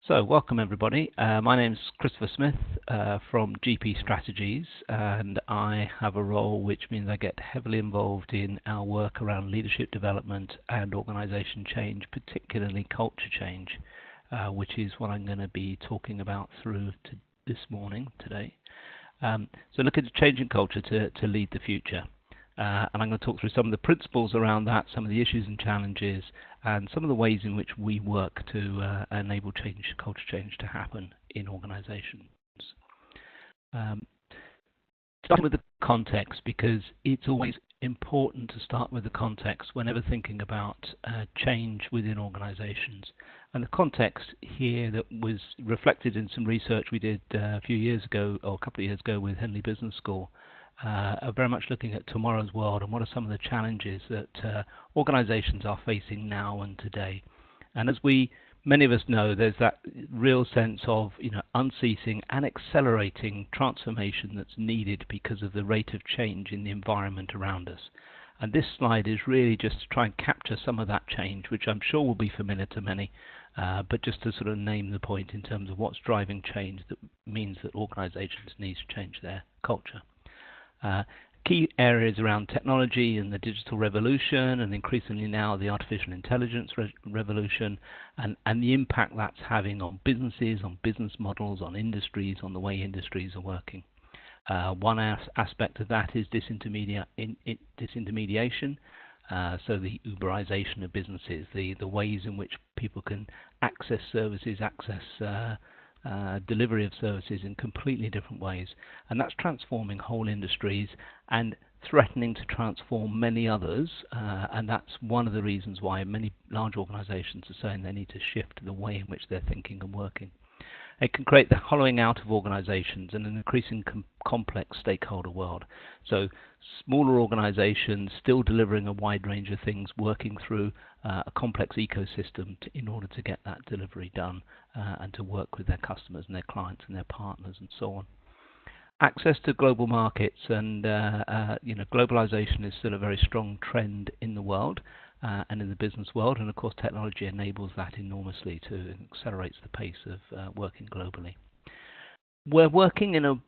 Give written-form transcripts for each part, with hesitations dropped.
So, welcome everybody. My name is Christopher Smith from GP Strategies, and I have a role which means I get heavily involved in our work around leadership development and organization change, particularly culture change, which is what I'm going to be talking about through to this morning, today. So look at changing culture to lead the future. And I'm going to talk through some of the principles around that, some of the issues and challenges, and some of the ways in which we work to enable culture change to happen in organizations. Starting with the context, because it's always important to start with the context whenever thinking about change within organizations. And the context here that was reflected in some research we did a few years ago, or a couple of years ago, with Henley Business School, are very much looking at tomorrow's world and what are some of the challenges that organizations are facing now and today. And as many of us know, there's that real sense of unceasing and accelerating transformation that's needed because of the rate of change in the environment around us. And this slide is really just to try and capture some of that change, which I'm sure will be familiar to many, but just to sort of name the point in terms of what's driving change that means that organizations need to change their culture. Key areas around technology and the digital revolution, and increasingly now the artificial intelligence revolution, and the impact that's having on businesses, on business models, on industries, on the way industries are working. One aspect of that is disintermediation, so the Uberization of businesses, the ways in which people can access services, delivery of services in completely different ways, and that's transforming whole industries and threatening to transform many others, and that's one of the reasons why many large organizations are saying they need to shift the way in which they're thinking and working. It can create the hollowing out of organizations and an increasing complex stakeholder world. So smaller organizations still delivering a wide range of things, working through a complex ecosystem in order to get that delivery done and to work with their customers and their clients and their partners and so on. Access to global markets, and globalization is still a very strong trend in the world and in the business world, and of course technology enables that enormously to accelerate the pace of working globally. We're working in a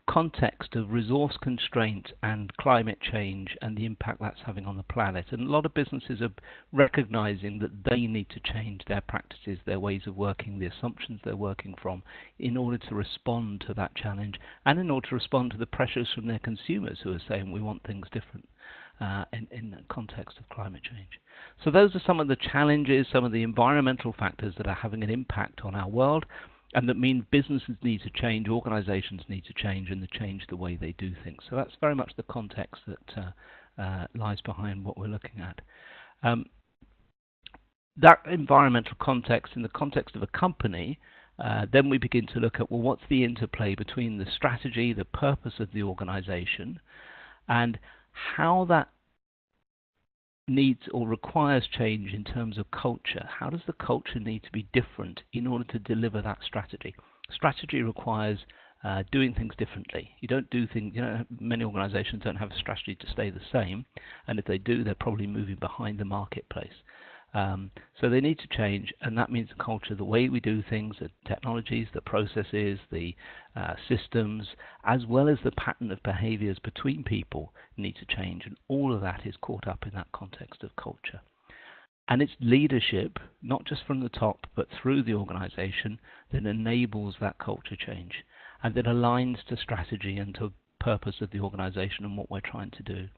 context of resource constraint and climate change and the impact that's having on the planet, and a lot of businesses are recognizing that they need to change their practices, their ways of working, the assumptions they're working from, in order to respond to that challenge and in order to respond to the pressures from their consumers who are saying we want things different in the context of climate change. So those are some of the challenges, some of the environmental factors that are having an impact on our world, and that mean businesses need to change, organizations need to change, and to change the way they do things. So that's very much the context that lies behind what we're looking at. That environmental context, in the context of a company, then we begin to look at, well, what's the interplay between the strategy, the purpose of the organization, and how that needs or requires change in terms of culture. How does the culture need to be different in order to deliver that strategy? Strategy requires doing things differently. You don't do things, many organizations don't have a strategy to stay the same, and if they do, they're probably moving behind the marketplace. So they need to change, and that means the culture, the way we do things, the technologies, the processes, the systems, as well as the pattern of behaviors between people need to change, and all of that is caught up in that context of culture. And it's leadership, not just from the top, but through the organization, that enables that culture change, and that aligns to strategy and to purpose of the organization and what we're trying to do.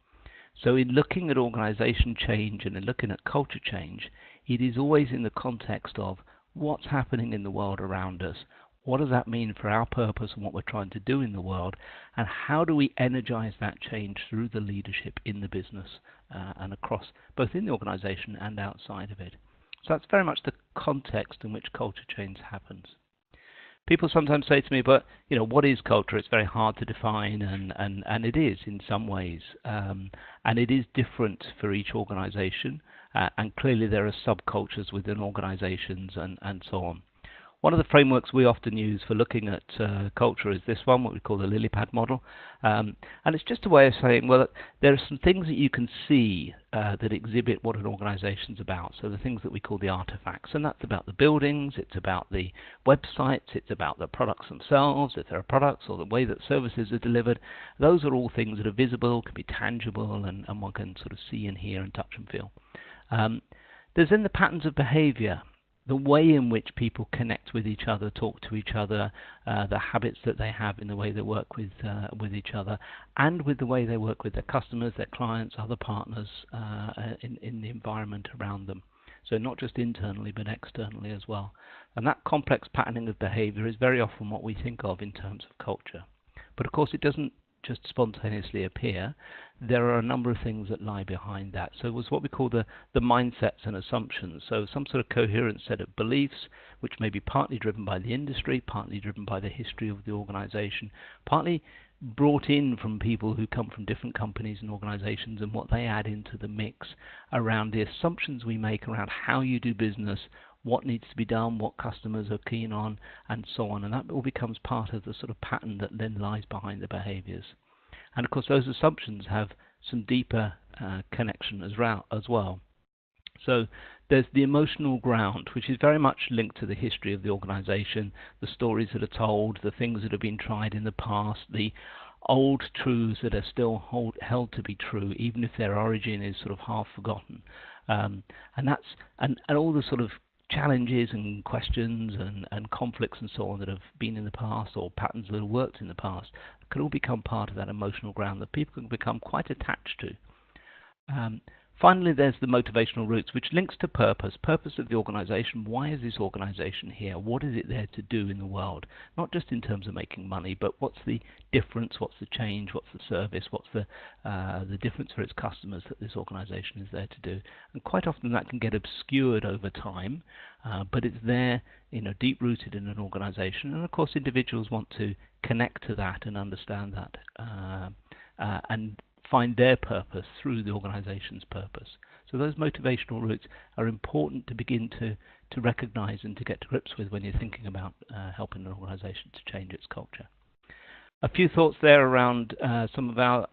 So in looking at organization change and in looking at culture change, it is always in the context of what's happening in the world around us, what does that mean for our purpose and what we're trying to do in the world, and how do we energize that change through the leadership in the business and across, both in the organization and outside of it. So that's very much the context in which culture change happens. People sometimes say to me, but what is culture? It's very hard to define, and it is in some ways, and it is different for each organization, and clearly there are subcultures within organizations and so on. One of the frameworks we often use for looking at culture is this one, what we call the lily pad model. And it's just a way of saying, well, there are some things that you can see that exhibit what an organization's about. So the things that we call the artifacts. And that's about the buildings, it's about the websites, it's about the products themselves, if there are products, or the way that services are delivered. Those are all things that are visible, can be tangible, and one can sort of see and hear and touch and feel. There's then the patterns of behavior, the way in which people connect with each other, talk to each other, the habits that they have in the way they work with each other, and with the way they work with their customers, their clients, other partners in the environment around them. So not just internally, but externally as well. And that complex patterning of behavior is very often what we think of in terms of culture. But of course, it doesn't just spontaneously appear. There are a number of things that lie behind that. So it was what we call the mindsets and assumptions. So some sort of coherent set of beliefs, which may be partly driven by the industry, partly driven by the history of the organization, partly brought in from people who come from different companies and organizations, and what they add into the mix around the assumptions we make around how you do business, what needs to be done, what customers are keen on, and so on. And that all becomes part of the sort of pattern that then lies behind the behaviors. And of course, those assumptions have some deeper connection as well. So there's the emotional ground, which is very much linked to the history of the organization, the stories that are told, the things that have been tried in the past, the old truths that are still held to be true, even if their origin is sort of half forgotten. And all the sort of challenges and questions and conflicts and so on that have been in the past, or patterns that have worked in the past, can all become part of that emotional ground that people can become quite attached to. Finally, there's the motivational roots, which links to purpose of the organization. Why is this organization here? What is it there to do in the world? Not just in terms of making money, but what's the difference, what's the change, what's the service, what's the difference for its customers that this organization is there to do. And quite often that can get obscured over time, but it's there, deep-rooted in an organization. And of course, individuals want to connect to that and understand that, and find their purpose through the organization's purpose. So those motivational roots are important to begin to recognize and to get to grips with when you're thinking about helping an organization to change its culture. A few thoughts there around some of our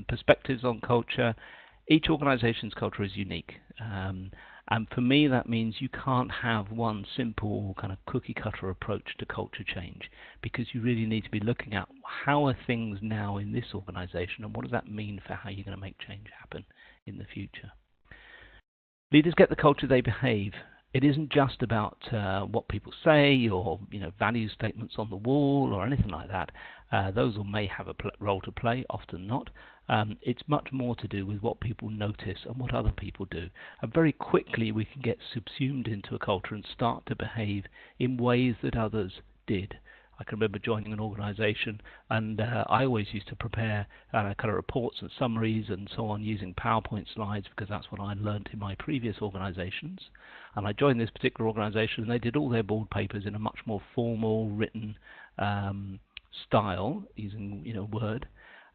perspectives on culture. Each organization's culture is unique. And for me, that means you can't have one simple kind of cookie-cutter approach to culture change, because you really need to be looking at how are things now in this organization, and what does that mean for how you're going to make change happen in the future. Leaders get the culture they behave. It isn't just about what people say, or value statements on the wall or anything like that. Those may have a role to play, often not. It's much more to do with what people notice and what other people do. And very quickly we can get subsumed into a culture and start to behave in ways that others did. I can remember joining an organization, and I always used to prepare kind of reports and summaries and so on using PowerPoint slides, because that's what I learned in my previous organizations. And I joined this particular organization, and they did all their board papers in a much more formal, written style, using Word.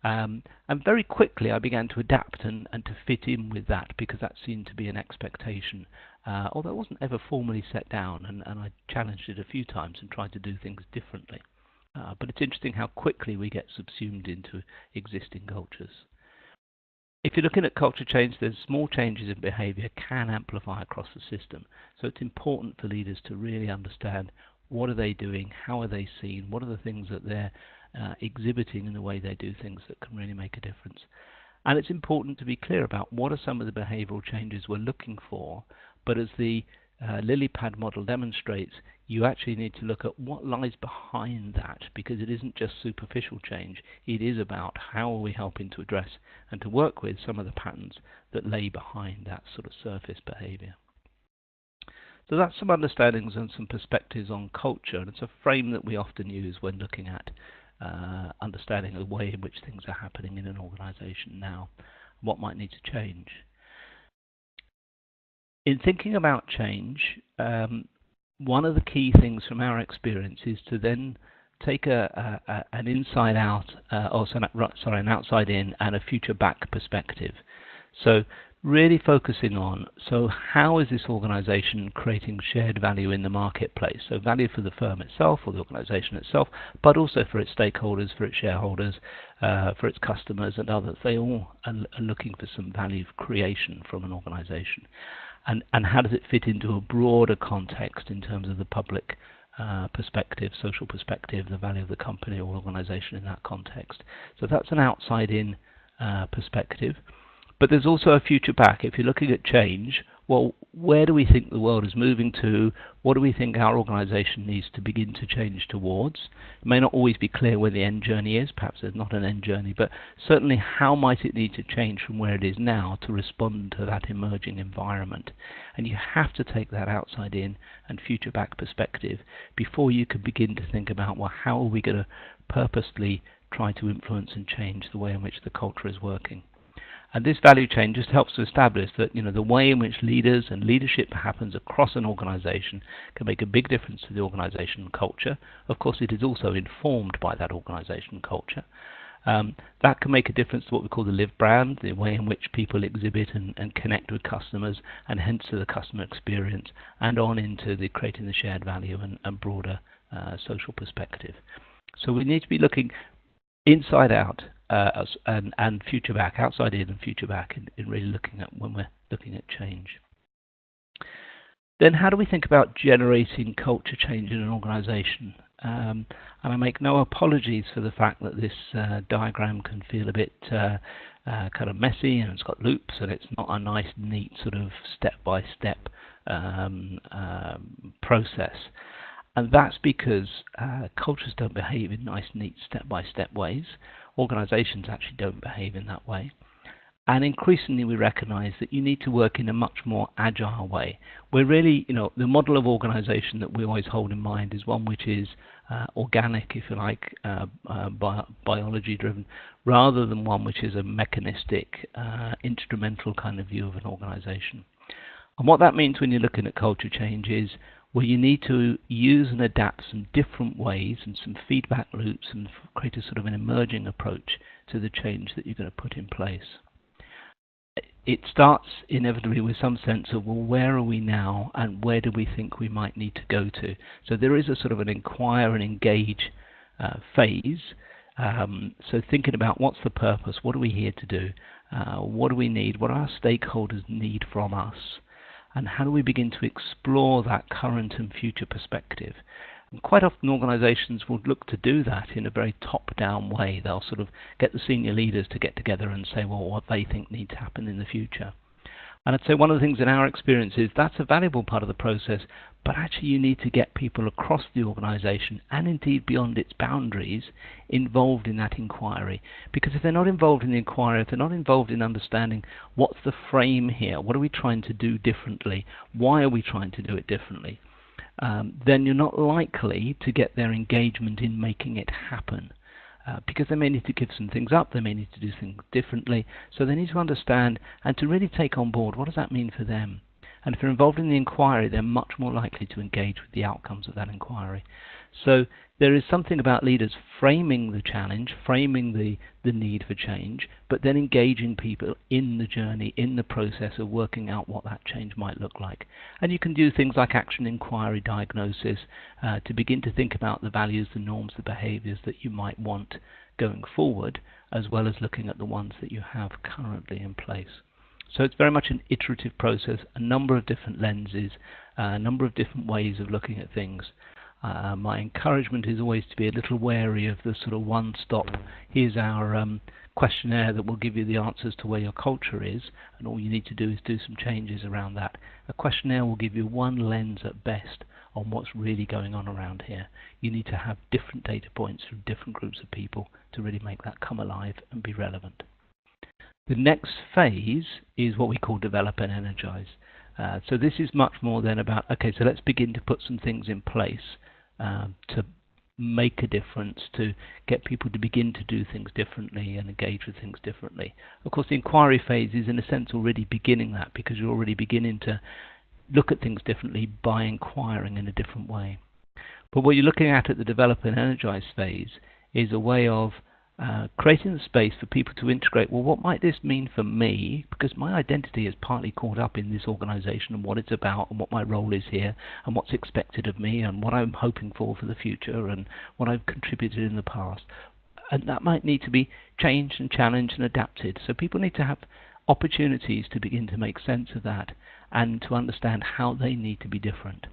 And very quickly I began to adapt and to fit in with that, because that seemed to be an expectation, although it wasn't ever formally set down, and I challenged it a few times and tried to do things differently. But it's interesting how quickly we get subsumed into existing cultures. If you're looking at culture change, there's small changes in behavior can amplify across the system. So it's important for leaders to really understand what are they doing, how are they seen, what are the things that they're exhibiting in the way they do things that can really make a difference. And it's important to be clear about what are some of the behavioral changes we're looking for, but as the lily pad model demonstrates, you actually need to look at what lies behind that, because it isn't just superficial change. It is about how are we helping to address and to work with some of the patterns that lay behind that sort of surface behavior. So that's some understandings and some perspectives on culture, and it's a frame that we often use when looking at understanding the way in which things are happening in an organization now, what might need to change. In thinking about change, one of the key things from our experience is to then take an inside out, an outside in and a future back perspective. So really focusing on, so how is this organization creating shared value in the marketplace? So value for the firm itself or the organization itself, but also for its stakeholders, for its shareholders, for its customers and others. They all are looking for some value creation from an organization. And how does it fit into a broader context in terms of the public perspective, social perspective, the value of the company or organization in that context? So that's an outside-in perspective. But there's also a future back. If you're looking at change, well, where do we think the world is moving to? What do we think our organization needs to begin to change towards? It may not always be clear where the end journey is. Perhaps there's not an end journey, but certainly how might it need to change from where it is now to respond to that emerging environment? And you have to take that outside in and future back perspective before you can begin to think about, well, how are we going to purposely try to influence and change the way in which the culture is working? And this value chain just helps to establish that the way in which leaders and leadership happens across an organization can make a big difference to the organization culture. Of course, it is also informed by that organization culture. That can make a difference to what we call the live brand, the way in which people exhibit and connect with customers, and hence to the customer experience, and on into the creating the shared value and broader social perspective. So we need to be looking inside out and future back, outside in and future back, in really looking at when we're looking at change. Then how do we think about generating culture change in an organization? And I make no apologies for the fact that this diagram can feel a bit kind of messy, and it's got loops, and it's not a nice, neat sort of step-by-step process. And that's because cultures don't behave in nice, neat, step-by-step ways. Organizations actually don't behave in that way. And increasingly we recognize that you need to work in a much more agile way. We're really, the model of organization that we always hold in mind is one which is organic, if you like, biology driven, rather than one which is a mechanistic, instrumental kind of view of an organization. And what that means when you're looking at culture change is where you need to use and adapt some different ways and some feedback loops and create a sort of an emerging approach to the change that you're going to put in place. It starts inevitably with some sense of, well, where are we now and where do we think we might need to go to? So there is a sort of an inquire and engage phase. So thinking about what's the purpose, what are we here to do, what do we need, what our stakeholders need from us, and how do we begin to explore that current and future perspective? And quite often organizations will look to do that in a very top-down way. They'll sort of get the senior leaders to get together and say, well, what they think needs to happen in the future. And I'd say one of the things in our experience is that's a valuable part of the process, but actually you need to get people across the organization and indeed beyond its boundaries involved in that inquiry. Because if they're not involved in the inquiry, if they're not involved in understanding what's the frame here, what are we trying to do differently, why are we trying to do it differently, then you're not likely to get their engagement in making it happen. Because they may need to give some things up, they may need to do things differently, so they need to understand and to really take on board what does that mean for them. And if they're involved in the inquiry, they're much more likely to engage with the outcomes of that inquiry. So there is something about leaders framing the challenge, framing the need for change, but then engaging people in the journey, in the process of working out what that change might look like. And you can do things like action, inquiry, diagnosis, to begin to think about the values, the norms, the behaviors that you might want going forward, as well as looking at the ones that you have currently in place. So it's very much an iterative process, a number of different lenses, a number of different ways of looking at things. My encouragement is always to be a little wary of the sort of one-stop, here's our questionnaire that will give you the answers to where your culture is, and all you need to do is do some changes around that. A questionnaire will give you one lens at best on what's really going on around here. You need to have different data points from different groups of people to really make that come alive and be relevant. The next phase is what we call develop and energize. So this is much more than about, okay, so let's begin to put some things in place to make a difference, to get people to begin to do things differently and engage with things differently. Of course, the inquiry phase is in a sense already beginning that, because you're already beginning to look at things differently by inquiring in a different way. But what you're looking at the develop and energize phase is a way of creating the space for people to integrate, well, what might this mean for me? Because my identity is partly caught up in this organisation and what it's about and what my role is here and what's expected of me and what I'm hoping for the future and what I've contributed in the past. And that might need to be changed and challenged and adapted. So people need to have opportunities to begin to make sense of that and to understand how they need to be different.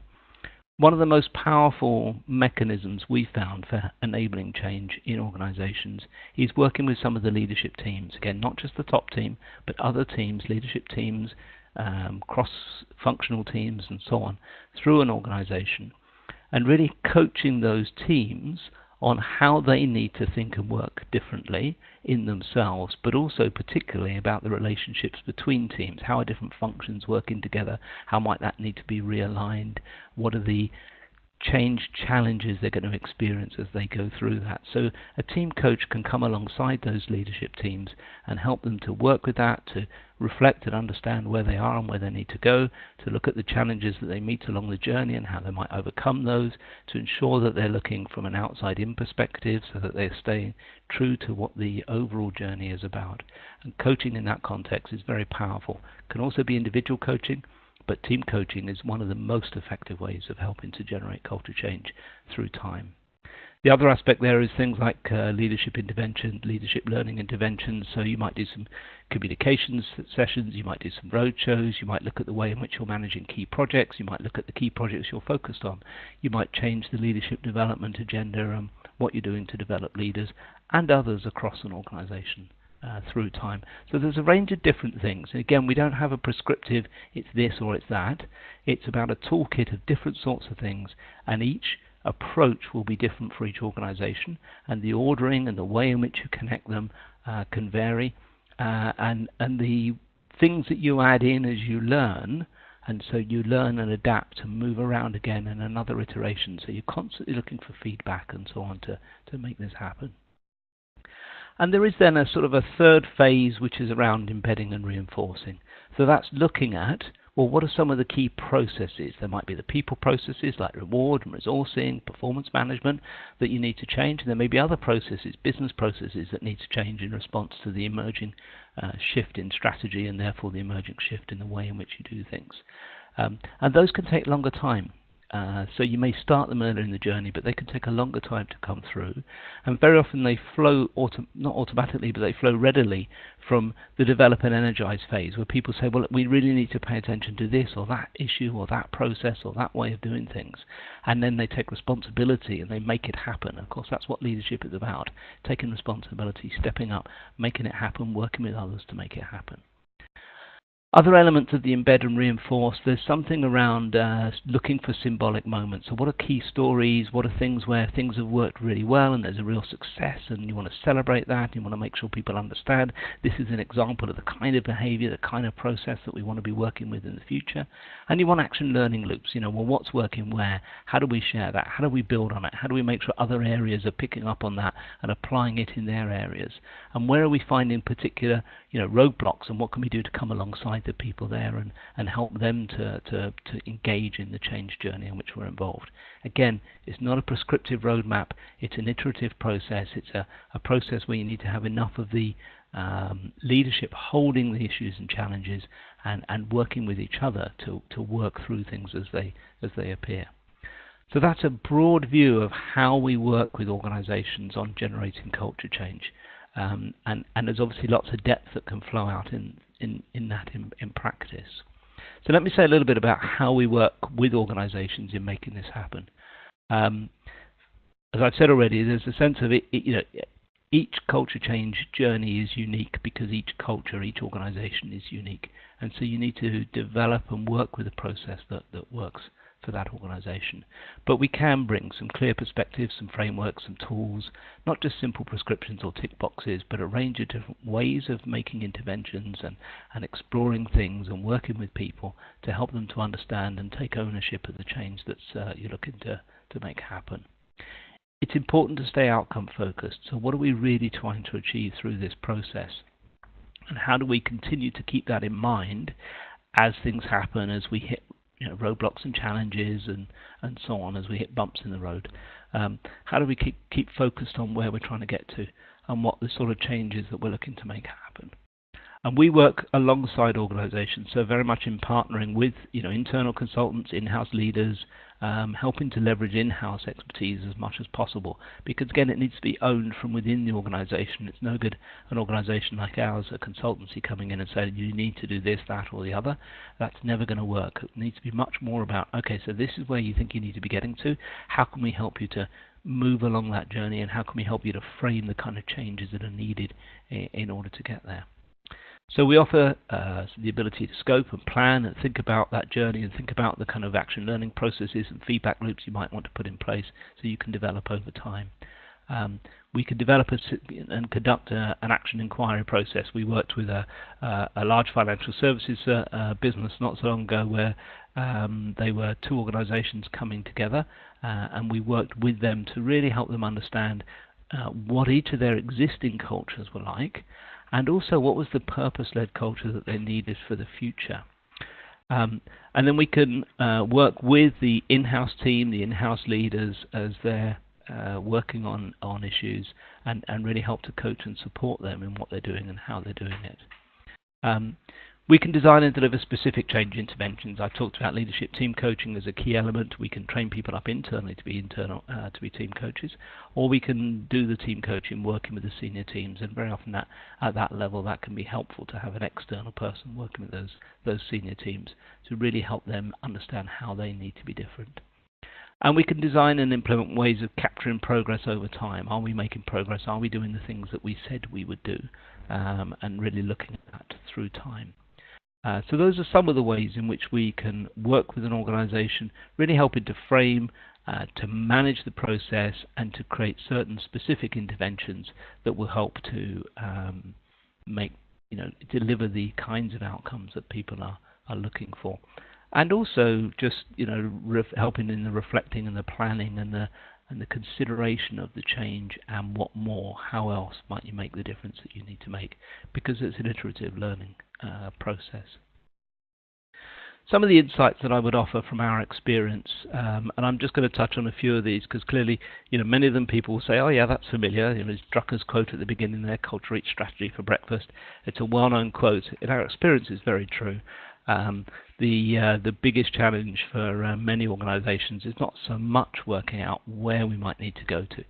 One of the most powerful mechanisms we found for enabling change in organizations is working with some of the leadership teams. Again, not just the top team, but other teams, leadership teams, cross-functional teams, and so on, through an organization, and really coaching those teams on how they need to think and work differently in themselves, but also particularly about the relationships between teams. How are different functions working together? How might that need to be realigned? What are the change challenges they're going to experience as they go through that? So a team coach can come alongside those leadership teams and help them to work with that, to reflect and understand where they are and where they need to go, to look at the challenges that they meet along the journey and how they might overcome those, to ensure that they're looking from an outside-in perspective so that they're staying true to what the overall journey is about. And coaching in that context is very powerful. It can also be individual coaching, but team coaching is one of the most effective ways of helping to generate culture change through time. The other aspect there is things like leadership intervention, leadership learning interventions. So you might do some communications sessions, you might do some road shows, you might look at the way in which you're managing key projects, you might look at the key projects you're focused on, you might change the leadership development agenda and what you're doing to develop leaders and others across an organization through time. So there's a range of different things. And again, we don't have a prescriptive, it's this or it's that. It's about a toolkit of different sorts of things, and each approach will be different for each organization, and the ordering and the way in which you connect them can vary, and the things that you add in as you learn, and so you learn and adapt and move around again in another iteration. So you're constantly looking for feedback and so on to make this happen. And there is then a sort of a third phase, which is around embedding and reinforcing. So that's looking at, well, what are some of the key processes? There might be the people processes like reward and resourcing, performance management that you need to change. And there may be other processes, business processes that need to change in response to the emerging shift in strategy and therefore the emerging shift in the way in which you do things. And those can take longer time. So you may start them earlier in the journey, but they can take a longer time to come through. And very often they flow, not automatically, but they flow readily from the develop and energize phase, where people say, well, we really need to pay attention to this or that issue or that process or that way of doing things. And then they take responsibility and they make it happen. Of course, that's what leadership is about, taking responsibility, stepping up, making it happen, working with others to make it happen. Other elements of the embed and reinforce, there's something around looking for symbolic moments. So what are key stories? What are things where things have worked really well and there's a real success and you want to celebrate that? You want to make sure people understand this is an example of the kind of behavior, the kind of process that we want to be working with in the future. And you want action learning loops. Well, what's working where? How do we share that? How do we build on it? How do we make sure other areas are picking up on that and applying it in their areas? And where are we finding particular roadblocks, and what can we do to come alongside the people there and help them to engage in the change journey in which we're involved? Again, it's not a prescriptive roadmap, it's an iterative process. It's a process where you need to have enough of the leadership holding the issues and challenges and working with each other to work through things as they appear. So that's a broad view of how we work with organizations on generating culture change. And there's obviously lots of depth that can flow out in practice. So let me say a little bit about how we work with organizations in making this happen. As I've said already, there's a sense of each culture change journey is unique because each culture, each organization is unique. And so you need to develop and work with a process that works for that organization. But we can bring some clear perspectives, some frameworks, some tools, not just simple prescriptions or tick boxes, but a range of different ways of making interventions and exploring things and working with people to help them to understand and take ownership of the change that you're looking to make happen. It's important to stay outcome focused. So what are we really trying to achieve through this process? And how do we continue to keep that in mind as things happen, as we hit roadblocks and challenges and so on, as we hit bumps in the road? How do we keep focused on where we're trying to get to? and what the sort of changes that we're looking to make happen. And we work alongside organisations, so very much in partnering with internal consultants, in-house leaders, helping to leverage in-house expertise as much as possible. Because again, it needs to be owned from within the organisation. It's no good an organisation like ours, a consultancy, coming in and saying you need to do this, that, or the other. That's never going to work. It needs to be much more about, okay, so this is where you think you need to be getting to. How can we help you to move along that journey, and how can we help you to frame the kind of changes that are needed in order to get there? So we offer the ability to scope and plan and think about that journey and think about the kind of action learning processes and feedback loops you might want to put in place so you can develop over time. We can develop and conduct an action inquiry process. We worked with a large financial services business not so long ago where they were two organisations coming together, and we worked with them to really help them understand what each of their existing cultures were like, and also what was the purpose-led culture that they needed for the future. And then we can work with the in-house team, the in-house leaders, as they're working on issues, and really help to coach and support them in what they're doing and how they're doing it. We can design and deliver specific change interventions. I talked about leadership team coaching as a key element. We can train people up internally to be team coaches, or we can do the team coaching working with the senior teams. And very often at that level, that can be helpful to have an external person working with those senior teams to really help them understand how they need to be different. And we can design and implement ways of capturing progress over time. Are we making progress? Are we doing the things that we said we would do? And really looking at that through time. So those are some of the ways in which we can work with an organisation, really helping to frame, to manage the process, and to create certain specific interventions that will help to deliver the kinds of outcomes that people are looking for. And also just helping in the reflecting and the planning and the consideration of the change and what more, how else might you make the difference that you need to make, because it's an iterative learning process. Some of the insights that I would offer from our experience, and I'm just going to touch on a few of these because clearly, many of them people will say, "Oh yeah, that's familiar." It's Drucker's quote at the beginning there, "Culture eats strategy for breakfast." It's a well-known quote. In our experience, it's very true. The biggest challenge for many organisations is not so much working out where we might need to go to,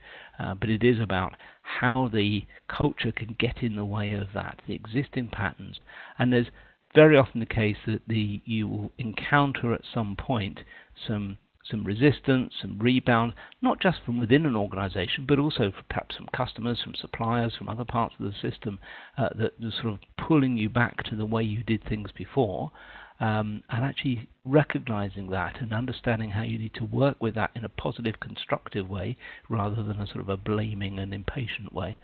but it is about how the culture can get in the way of that, the existing patterns. And there's very often the case that you will encounter at some point some resistance, some rebound, not just from within an organisation, but also perhaps from customers, from suppliers, from other parts of the system that are sort of pulling you back to the way you did things before. And actually recognizing that and understanding how you need to work with that in a positive, constructive way rather than a sort of a blaming and impatient way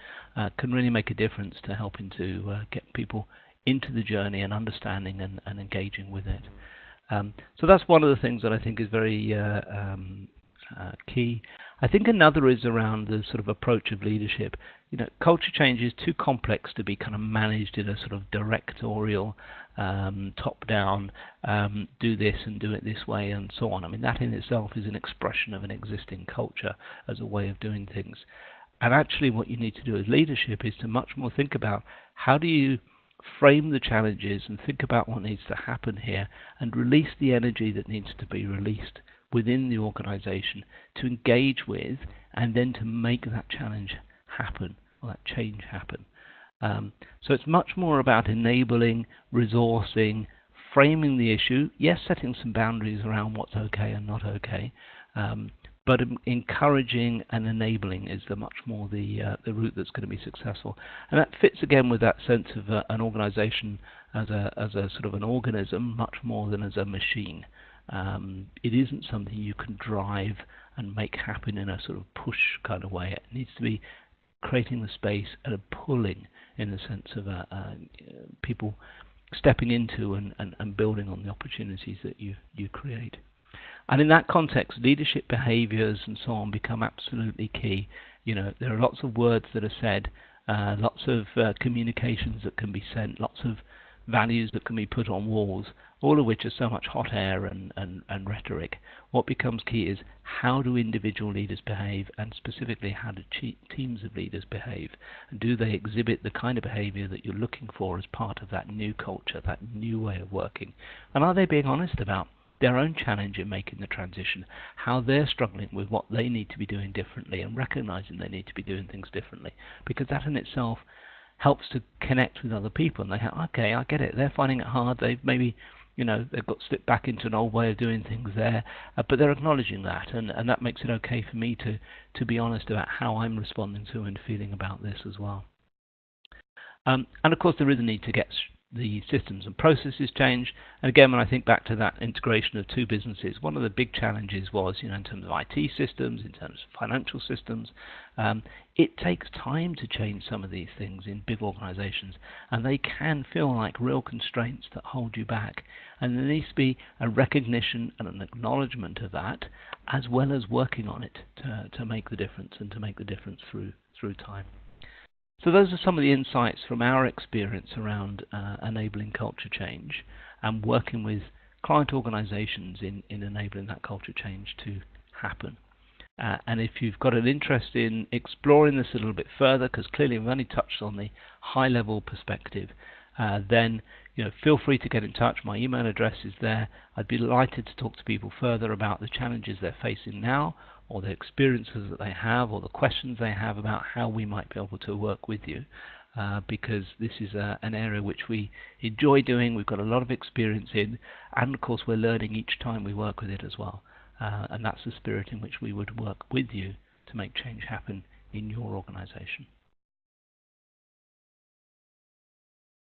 can really make a difference to helping to get people into the journey and understanding and engaging with it. So that's one of the things that I think is very key. I think another is around the sort of approach of leadership. Culture change is too complex to be kind of managed in a sort of directorial, top-down, do this and do it this way and so on. I mean, that in itself is an expression of an existing culture as a way of doing things. And actually what you need to do as leadership is to much more think about how do you frame the challenges and think about what needs to happen here and release the energy that needs to be released within the organization to engage with and then to make that challenge happen or that change happen. So it's much more about enabling, resourcing, framing the issue, yes, setting some boundaries around what's okay and not okay, but encouraging and enabling is much more the route that's going to be successful. And that fits again with that sense of an organization as a sort of an organism much more than as a machine. It isn't something you can drive and make happen in a sort of push kind of way. It needs to be creating the space and a pulling in the sense of people stepping into and building on the opportunities that you create. And in that context, leadership behaviors and so on become absolutely key. There are lots of words that are said, lots of communications that can be sent, lots of values that can be put on walls, all of which are so much hot air and rhetoric. What becomes key is how do individual leaders behave, and specifically how do teams of leaders behave, and do they exhibit the kind of behavior that you're looking for as part of that new culture, that new way of working, and are they being honest about their own challenge in making the transition, how they're struggling with what they need to be doing differently and recognizing they need to be doing things differently, because that in itself helps to connect with other people, and they have, okay, I get it, they're finding it hard, they've maybe, they've got slipped back into an old way of doing things there, but they're acknowledging that, and that makes it okay for me to be honest about how I'm responding to and feeling about this as well. And of course there is a need to get the systems and processes changed. And again, when I think back to that integration of two businesses, one of the big challenges was, in terms of IT systems, in terms of financial systems, it takes time to change some of these things in big organizations, and they can feel like real constraints that hold you back. And there needs to be a recognition and an acknowledgement of that, as well as working on it to make the difference, and to make the difference through time. So those are some of the insights from our experience around enabling culture change and working with client organizations in enabling that culture change to happen. And if you've got an interest in exploring this a little bit further, because clearly we've only touched on the high-level perspective, then feel free to get in touch. My email address is there. I'd be delighted to talk to people further about the challenges they're facing now, or the experiences that they have, or the questions they have about how we might be able to work with you, because this is an area which we enjoy doing, we've got a lot of experience in, and of course we're learning each time we work with it as well. And that's the spirit in which we would work with you to make change happen in your organization.